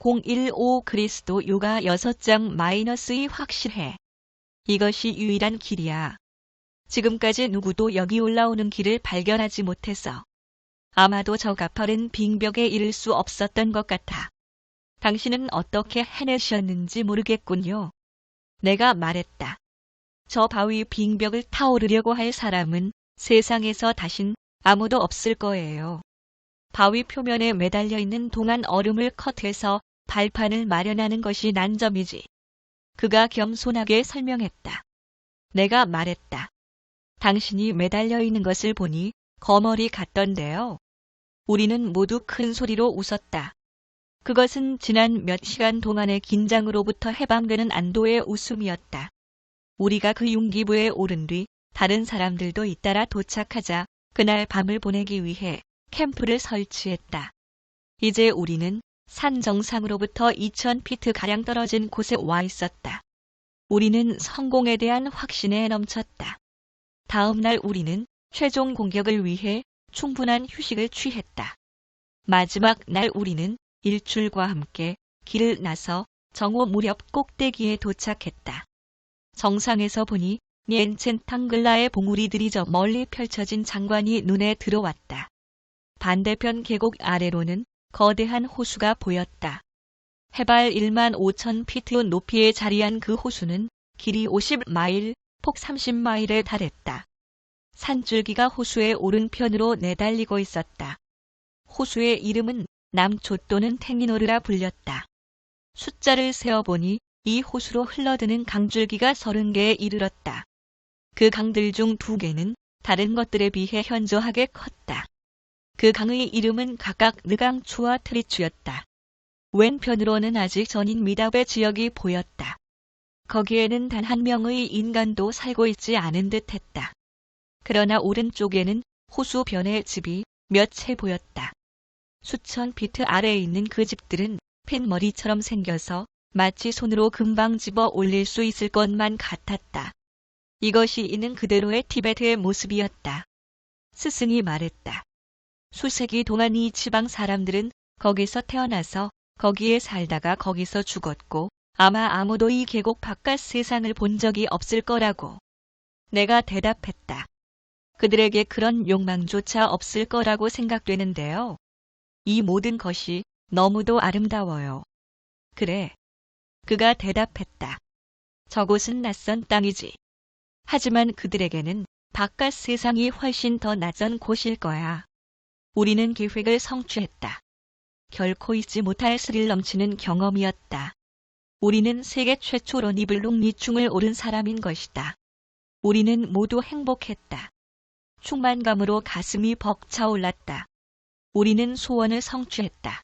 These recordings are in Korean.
015 그리스도 요가 6장 -2 확실해. 이것이 유일한 길이야. 지금까지 누구도 여기 올라오는 길을 발견하지 못해서 아마도 저 가파른 빙벽에 이를 수 없었던 것 같아. 당신은 어떻게 해내셨는지 모르겠군요. 내가 말했다. 저 바위 빙벽을 타오르려고 할 사람은 세상에서 다신 아무도 없을 거예요. 바위 표면에 매달려 있는 동안 얼음을 컷해서 발판을 마련하는 것이 난점이지. 그가 겸손하게 설명했다. 내가 말했다. 당신이 매달려 있는 것을 보니 거머리 같던데요. 우리는 모두 큰 소리로 웃었다. 그것은 지난 몇 시간 동안의 긴장으로부터 해방되는 안도의 웃음이었다. 우리가 그 융기부에 오른 뒤 다른 사람들도 잇따라 도착하자 그날 밤을 보내기 위해 캠프를 설치했다. 이제 우리는 산 정상으로부터 2000피트가량 떨어진 곳에 와 있었다. 우리는 성공에 대한 확신에 넘쳤다. 다음 날 우리는 최종 공격을 위해 충분한 휴식을 취했다. 마지막 날 우리는 일출과 함께 길을 나서 정오 무렵 꼭대기에 도착했다. 정상에서 보니 니엔첸탕글라의 봉우리들이 저 멀리 펼쳐진 장관이 눈에 들어왔다. 반대편 계곡 아래로는 거대한 호수가 보였다. 해발 15,000피트 높이에 자리한 그 호수는 길이 50마일, 폭 30마일에 달했다. 산줄기가 호수의 오른편으로 내달리고 있었다. 호수의 이름은 남초 또는 탱리노르라 불렸다. 숫자를 세어보니 이 호수로 흘러드는 강줄기가 30개에 이르렀다. 그 강들 중 2개는 다른 것들에 비해 현저하게 컸다. 그 강의 이름은 각각 느강추와 트리추였다. 왼편으로는 아직 전인 미답의 지역이 보였다. 거기에는 단 한 명의 인간도 살고 있지 않은 듯했다. 그러나 오른쪽에는 호수변의 집이 몇 채 보였다. 수천 피트 아래에 있는 그 집들은 핀머리처럼 생겨서 마치 손으로 금방 집어 올릴 수 있을 것만 같았다. 이것이 있는 그대로의 티베트의 모습이었다. 스승이 말했다. 수세기 동안 이 지방 사람들은 거기서 태어나서 거기에 살다가 거기서 죽었고 아마 아무도 이 계곡 바깥 세상을 본 적이 없을 거라고. 내가 대답했다. 그들에게 그런 욕망조차 없을 거라고 생각되는데요. 이 모든 것이 너무도 아름다워요. 그래. 그가 대답했다. 저곳은 낯선 땅이지. 하지만 그들에게는 바깥 세상이 훨씬 더 낯선 곳일 거야. 우리는 계획을 성취했다. 결코 잊지 못할 스릴 넘치는 경험이었다. 우리는 세계 최초로 니블록 니충을 오른 사람인 것이다. 우리는 모두 행복했다. 충만감으로 가슴이 벅차올랐다. 우리는 소원을 성취했다.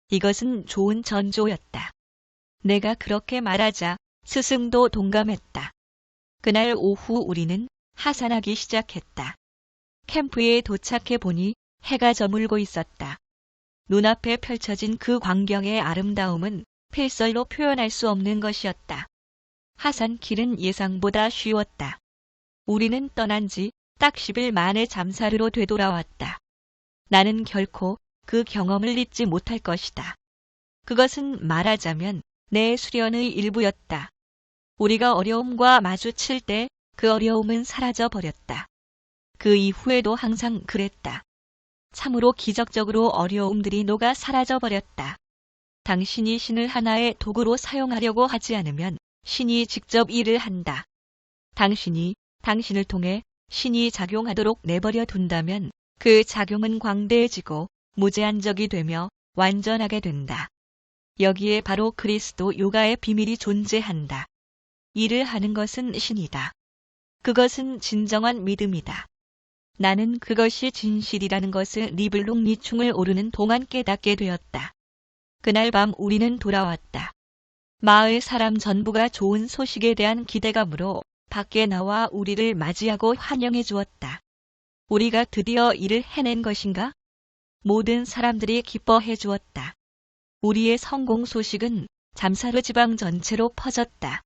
이것은 좋은 전조였다. 내가 그렇게 말하자 스승도 동감했다. 그날 오후 우리는 하산하기 시작했다. 캠프에 도착해 보니 해가 저물고 있었다. 눈앞에 펼쳐진 그 광경의 아름다움은 필설로 표현할 수 없는 것이었다. 하산길은 예상보다 쉬웠다. 우리는 떠난 지 딱 10일 만에 잠사르로 되돌아왔다. 나는 결코 그 경험을 잊지 못할 것이다. 그것은 말하자면 내 수련의 일부였다. 우리가 어려움과 마주칠 때 그 어려움은 사라져 버렸다. 그 이후에도 항상 그랬다. 참으로 기적적으로 어려움들이 녹아 사라져 버렸다. 당신이 신을 하나의 도구로 사용하려고 하지 않으면 신이 직접 일을 한다. 당신이 당신을 통해 신이 작용하도록 내버려 둔다면 그 작용은 광대해지고 무제한적이 되며 완전하게 된다. 여기에 바로 그리스도 요가의 비밀이 존재한다. 일을 하는 것은 신이다. 그것은 진정한 믿음이다. 나는 그것이 진실이라는 것을 니블록 니충을 오르는 동안 깨닫게 되었다. 그날 밤 우리는 돌아왔다. 마을 사람 전부가 좋은 소식에 대한 기대감으로 밖에 나와 우리를 맞이하고 환영해 주었다. 우리가 드디어 일을 해낸 것인가? 모든 사람들이 기뻐해 주었다. 우리의 성공 소식은 잠사르 지방 전체로 퍼졌다.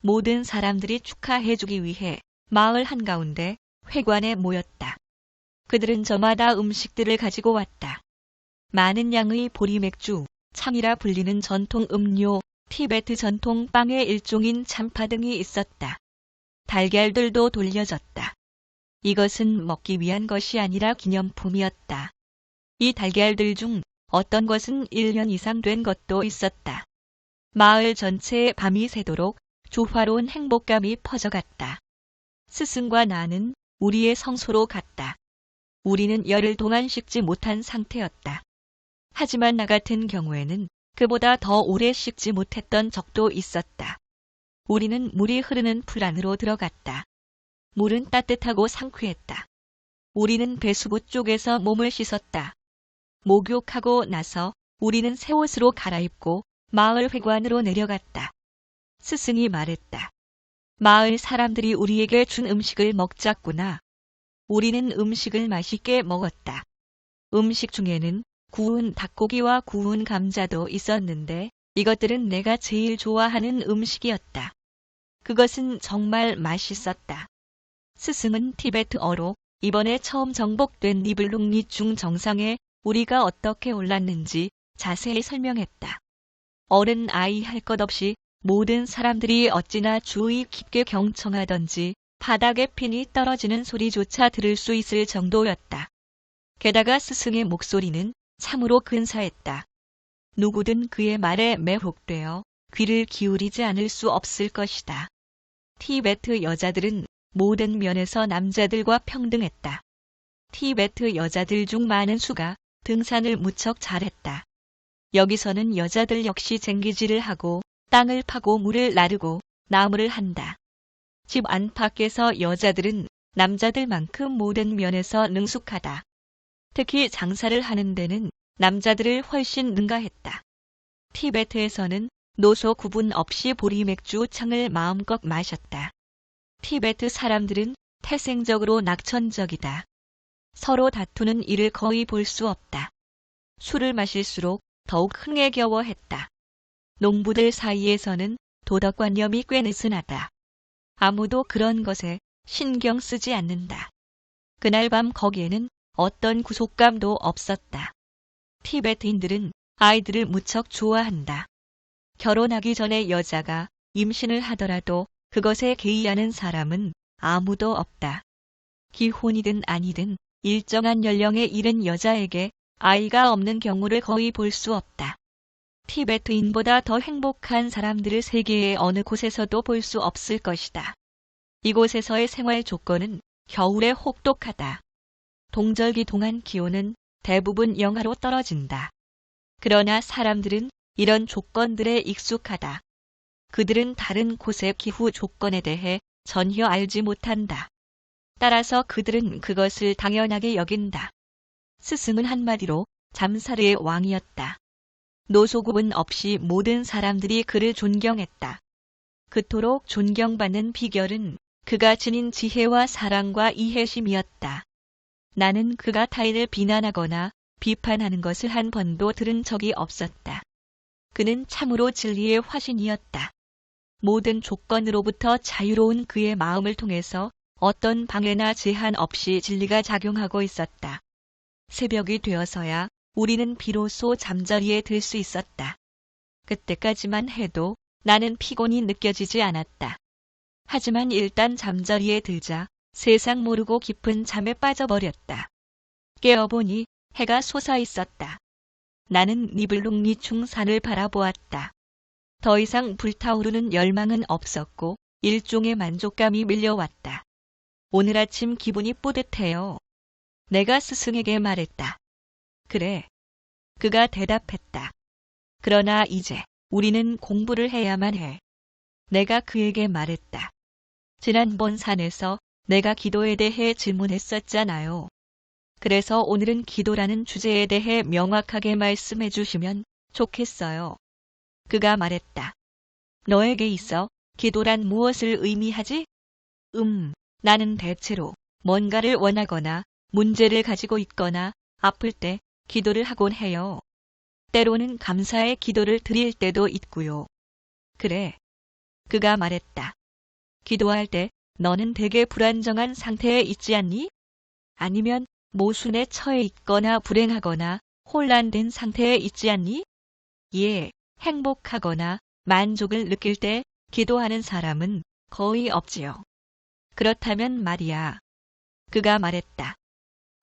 모든 사람들이 축하해 주기 위해 마을 한가운데 회관에 모였다. 그들은 저마다 음식들을 가지고 왔다. 많은 양의 보리맥주, 창이라 불리는 전통 음료, 티베트 전통 빵의 일종인 참파 등이 있었다. 달걀들도 돌려졌다. 이것은 먹기 위한 것이 아니라 기념품이었다. 이 달걀들 중 어떤 것은 1년 이상 된 것도 있었다. 마을 전체에 밤이 새도록 조화로운 행복감이 퍼져갔다. 스승과 나는 우리의 성소로 갔다. 우리는 열흘 동안 식지 못한 상태였다. 하지만 나 같은 경우에는 그보다 더 오래 식지 못했던 적도 있었다. 우리는 물이 흐르는 풀 안으로 들어갔다. 물은 따뜻하고 상쾌했다. 우리는 배수구 쪽에서 몸을 씻었다. 목욕하고 나서 우리는 새 옷으로 갈아입고 마을 회관으로 내려갔다. 스승이 말했다. 마을 사람들이 우리에게 준 음식을 먹자꾸나. 우리는 음식을 맛있게 먹었다. 음식 중에는 구운 닭고기와 구운 감자도 있었는데 이것들은 내가 제일 좋아하는 음식이었다. 그것은 정말 맛있었다. 스승은 티베트어로 이번에 처음 정복된 니블룽니중 정상에 우리가 어떻게 올랐는지 자세히 설명했다. 어른 아이 할 것 없이 모든 사람들이 어찌나 주의 깊게 경청하던지 바닥에 핀이 떨어지는 소리조차 들을 수 있을 정도였다. 게다가 스승의 목소리는 참으로 근사했다. 누구든 그의 말에 매혹되어 귀를 기울이지 않을 수 없을 것이다. 티베트 여자들은 모든 면에서 남자들과 평등했다. 티베트 여자들 중 많은 수가 등산을 무척 잘했다. 여기서는 여자들 역시 쟁기질을 하고 땅을 파고 물을 나르고 나무를 한다. 집 안팎에서 여자들은 남자들만큼 모든 면에서 능숙하다. 특히 장사를 하는 데는 남자들을 훨씬 능가했다. 티베트에서는 노소 구분 없이 보리맥주 창을 마음껏 마셨다. 티베트 사람들은 태생적으로 낙천적이다. 서로 다투는 일을 거의 볼 수 없다. 술을 마실수록 더욱 흥에겨워했다. 농부들 사이에서는 도덕관념이 꽤 느슨하다. 아무도 그런 것에 신경 쓰지 않는다. 그날 밤 거기에는 어떤 구속감도 없었다. 티베트인들은 아이들을 무척 좋아한다. 결혼하기 전에 여자가 임신을 하더라도 그것에 개의하는 사람은 아무도 없다. 기혼이든 아니든 일정한 연령에 이른 여자에게 아이가 없는 경우를 거의 볼 수 없다. 티베트인보다 더 행복한 사람들을 세계의 어느 곳에서도 볼 수 없을 것이다. 이곳에서의 생활 조건은 겨울에 혹독하다. 동절기 동안 기온은 대부분 영하로 떨어진다. 그러나 사람들은 이런 조건들에 익숙하다. 그들은 다른 곳의 기후 조건에 대해 전혀 알지 못한다. 따라서 그들은 그것을 당연하게 여긴다. 스승은 한마디로 잠사르의 왕이었다. 노소구분 없이 모든 사람들이 그를 존경했다. 그토록 존경받는 비결은 그가 지닌 지혜와 사랑과 이해심이었다. 나는 그가 타인을 비난하거나 비판하는 것을 한 번도 들은 적이 없었다. 그는 참으로 진리의 화신이었다. 모든 조건으로부터 자유로운 그의 마음을 통해서 어떤 방해나 제한 없이 진리가 작용하고 있었다. 새벽이 되어서야 우리는 비로소 잠자리에 들 수 있었다. 그때까지만 해도 나는 피곤이 느껴지지 않았다. 하지만 일단 잠자리에 들자 세상 모르고 깊은 잠에 빠져버렸다. 깨어보니 해가 솟아 있었다. 나는 니블룽니충 산을 바라보았다. 더 이상 불타오르는 열망은 없었고 일종의 만족감이 밀려왔다. 오늘 아침 기분이 뿌듯해요. 내가 스승에게 말했다. 그래. 그가 대답했다. 그러나 이제 우리는 공부를 해야만 해. 내가 그에게 말했다. 지난번 산에서 내가 기도에 대해 질문했었잖아요. 그래서 오늘은 기도라는 주제에 대해 명확하게 말씀해 주시면 좋겠어요. 그가 말했다. 너에게 있어 기도란 무엇을 의미하지? 나는 대체로 뭔가를 원하거나 문제를 가지고 있거나 아플 때 기도를 하곤 해요. 때로는 감사의 기도를 드릴 때도 있고요. 그래. 그가 말했다. 기도할 때 너는 되게 불안정한 상태에 있지 않니? 아니면 모순에 처해 있거나 불행하거나 혼란된 상태에 있지 않니? 예, 행복하거나 만족을 느낄 때 기도하는 사람은 거의 없지요. 그렇다면 말이야. 그가 말했다.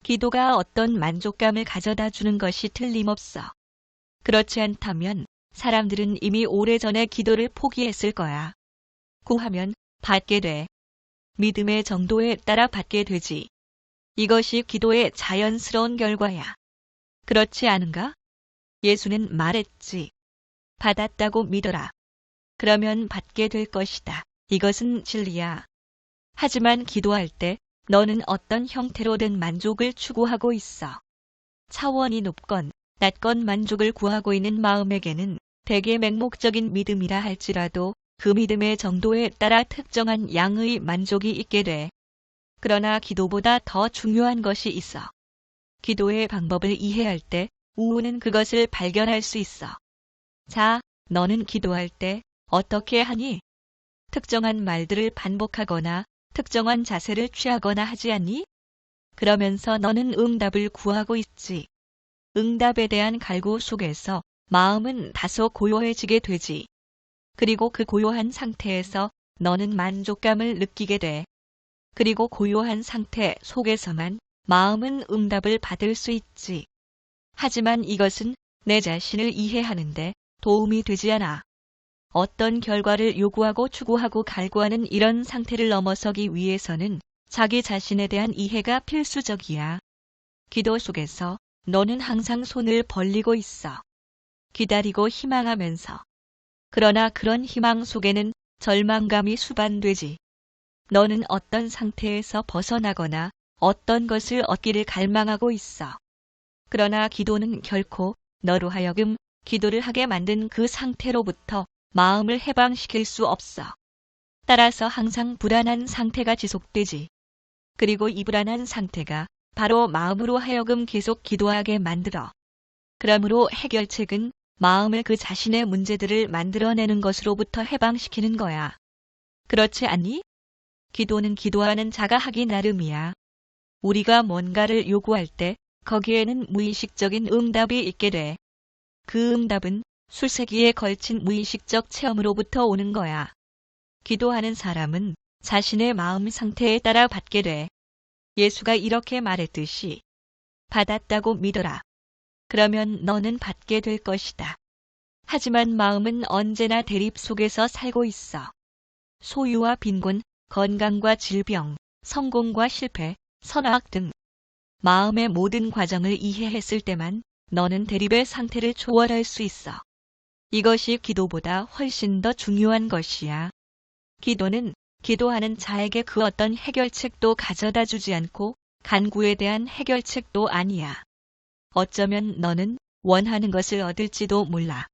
기도가 어떤 만족감을 가져다 주는 것이 틀림없어. 그렇지 않다면 사람들은 이미 오래전에 기도를 포기했을 거야. 구하면 받게 돼. 믿음의 정도에 따라 받게 되지. 이것이 기도의 자연스러운 결과야. 그렇지 않은가? 예수는 말했지. 받았다고 믿어라. 그러면 받게 될 것이다. 이것은 진리야. 하지만 기도할 때 너는 어떤 형태로 된 만족을 추구하고 있어. 차원이 높건 낮건 만족을 구하고 있는 마음에게는 대개 맹목적인 믿음이라 할지라도 그 믿음의 정도에 따라 특정한 양의 만족이 있게 돼. 그러나 기도보다 더 중요한 것이 있어. 기도의 방법을 이해할 때 우우는 그것을 발견할 수 있어. 자, 너는 기도할 때 어떻게 하니? 특정한 말들을 반복하거나 특정한 자세를 취하거나 하지 않니? 그러면서 너는 응답을 구하고 있지. 응답에 대한 갈구 속에서 마음은 다소 고요해지게 되지. 그리고 그 고요한 상태에서 너는 만족감을 느끼게 돼. 그리고 고요한 상태 속에서만 마음은 응답을 받을 수 있지. 하지만 이것은 내 자신을 이해하는데 도움이 되지 않아. 어떤 결과를 요구하고 추구하고 갈구하는 이런 상태를 넘어서기 위해서는 자기 자신에 대한 이해가 필수적이야. 기도 속에서 너는 항상 손을 벌리고 있어. 기다리고 희망하면서. 그러나 그런 희망 속에는 절망감이 수반되지. 너는 어떤 상태에서 벗어나거나 어떤 것을 얻기를 갈망하고 있어. 그러나 기도는 결코 너로 하여금 기도를 하게 만든 그 상태로부터 마음을 해방시킬 수 없어. 따라서 항상 불안한 상태가 지속되지. 그리고 이 불안한 상태가 바로 마음으로 하여금 계속 기도하게 만들어. 그러므로 해결책은 마음을 그 자신의 문제들을 만들어내는 것으로부터 해방시키는 거야. 그렇지 않니? 기도는 기도하는 자가 하기 나름이야. 우리가 뭔가를 요구할 때 거기에는 무의식적인 응답이 있게 돼. 그 응답은 수세기에 걸친 무의식적 체험으로부터 오는 거야. 기도하는 사람은 자신의 마음 상태에 따라 받게 돼. 예수가 이렇게 말했듯이 받았다고 믿어라. 그러면 너는 받게 될 것이다. 하지만 마음은 언제나 대립 속에서 살고 있어. 소유와 빈곤, 건강과 질병, 성공과 실패, 선악 등 마음의 모든 과정을 이해했을 때만 너는 대립의 상태를 초월할 수 있어. 이것이 기도보다 훨씬 더 중요한 것이야. 기도는 기도하는 자에게 그 어떤 해결책도 가져다 주지 않고 간구에 대한 해결책도 아니야. 어쩌면 너는 원하는 것을 얻을지도 몰라.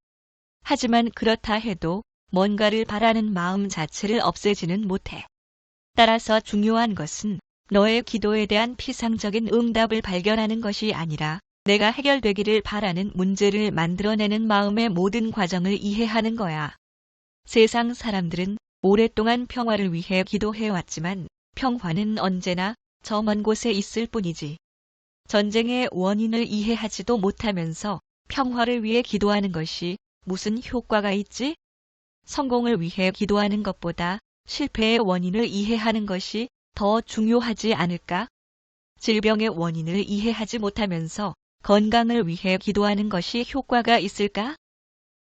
하지만 그렇다 해도 뭔가를 바라는 마음 자체를 없애지는 못해. 따라서 중요한 것은 너의 기도에 대한 피상적인 응답을 발견하는 것이 아니라 내가 해결되기를 바라는 문제를 만들어내는 마음의 모든 과정을 이해하는 거야. 세상 사람들은 오랫동안 평화를 위해 기도해왔지만 평화는 언제나 저 먼 곳에 있을 뿐이지. 전쟁의 원인을 이해하지도 못하면서 평화를 위해 기도하는 것이 무슨 효과가 있지? 성공을 위해 기도하는 것보다 실패의 원인을 이해하는 것이 더 중요하지 않을까? 질병의 원인을 이해하지 못하면서 건강을 위해 기도하는 것이 효과가 있을까?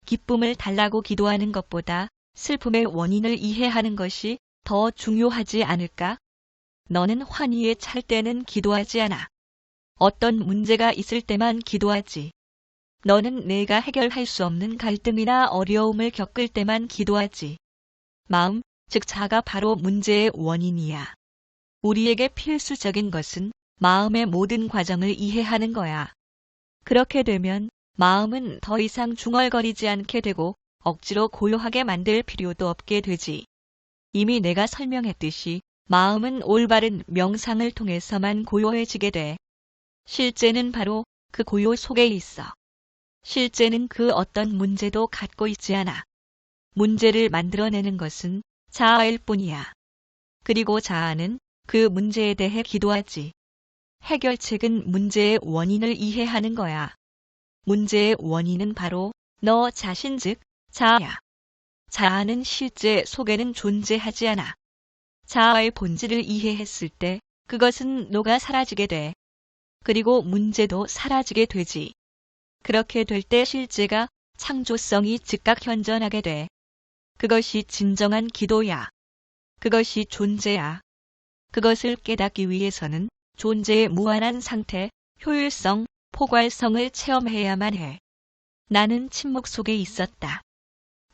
기쁨을 달라고 기도하는 것보다 슬픔의 원인을 이해하는 것이 더 중요하지 않을까? 너는 환희에 찰 때는 기도하지 않아. 어떤 문제가 있을 때만 기도하지. 너는 내가 해결할 수 없는 갈등이나 어려움을 겪을 때만 기도하지. 마음, 즉 자가 바로 문제의 원인이야. 우리에게 필수적인 것은 마음의 모든 과정을 이해하는 거야. 그렇게 되면 마음은 더 이상 중얼거리지 않게 되고 억지로 고요하게 만들 필요도 없게 되지. 이미 내가 설명했듯이 마음은 올바른 명상을 통해서만 고요해지게 돼. 실제는 바로 그 고요 속에 있어. 실제는 그 어떤 문제도 갖고 있지 않아. 문제를 만들어내는 것은 자아일 뿐이야. 그리고 자아는 그 문제에 대해 기도하지. 해결책은 문제의 원인을 이해하는 거야. 문제의 원인은 바로 너 자신 즉 자아야. 자아는 실제 속에는 존재하지 않아. 자아의 본질을 이해했을 때 그것은 너가 사라지게 돼. 그리고 문제도 사라지게 되지. 그렇게 될 때 실제가 창조성이 즉각 현존하게 돼. 그것이 진정한 기도야. 그것이 존재야. 그것을 깨닫기 위해서는 존재의 무한한 상태, 효율성, 포괄성을 체험해야만 해. 나는 침묵 속에 있었다.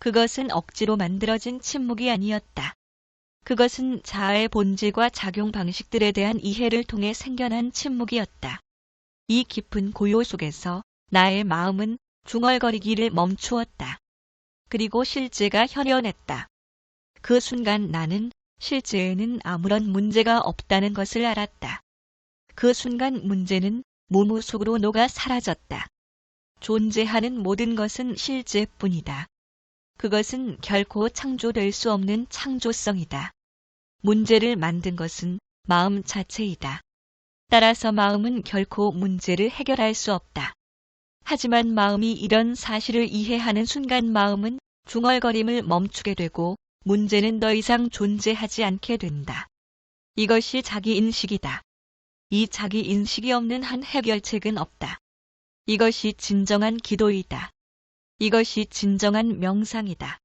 그것은 억지로 만들어진 침묵이 아니었다. 그것은 자아의 본질과 작용 방식들에 대한 이해를 통해 생겨난 침묵이었다. 이 깊은 고요 속에서 나의 마음은 중얼거리기를 멈추었다. 그리고 실제가 현현했다. 그 순간 나는 실제에는 아무런 문제가 없다는 것을 알았다. 그 순간 문제는 무무 속으로 녹아 사라졌다. 존재하는 모든 것은 실제뿐이다. 그것은 결코 창조될 수 없는 창조성이다. 문제를 만든 것은 마음 자체이다. 따라서 마음은 결코 문제를 해결할 수 없다. 하지만 마음이 이런 사실을 이해하는 순간 마음은 중얼거림을 멈추게 되고 문제는 더 이상 존재하지 않게 된다. 이것이 자기인식이다. 이 자기인식이 없는 한 해결책은 없다. 이것이 진정한 기도이다. 이것이 진정한 명상이다.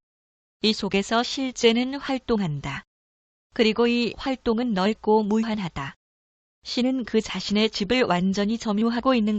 이 속에서 실제는 활동한다. 그리고 이 활동은 넓고 무한하다. 신은 그 자신의 집을 완전히 점유하고 있는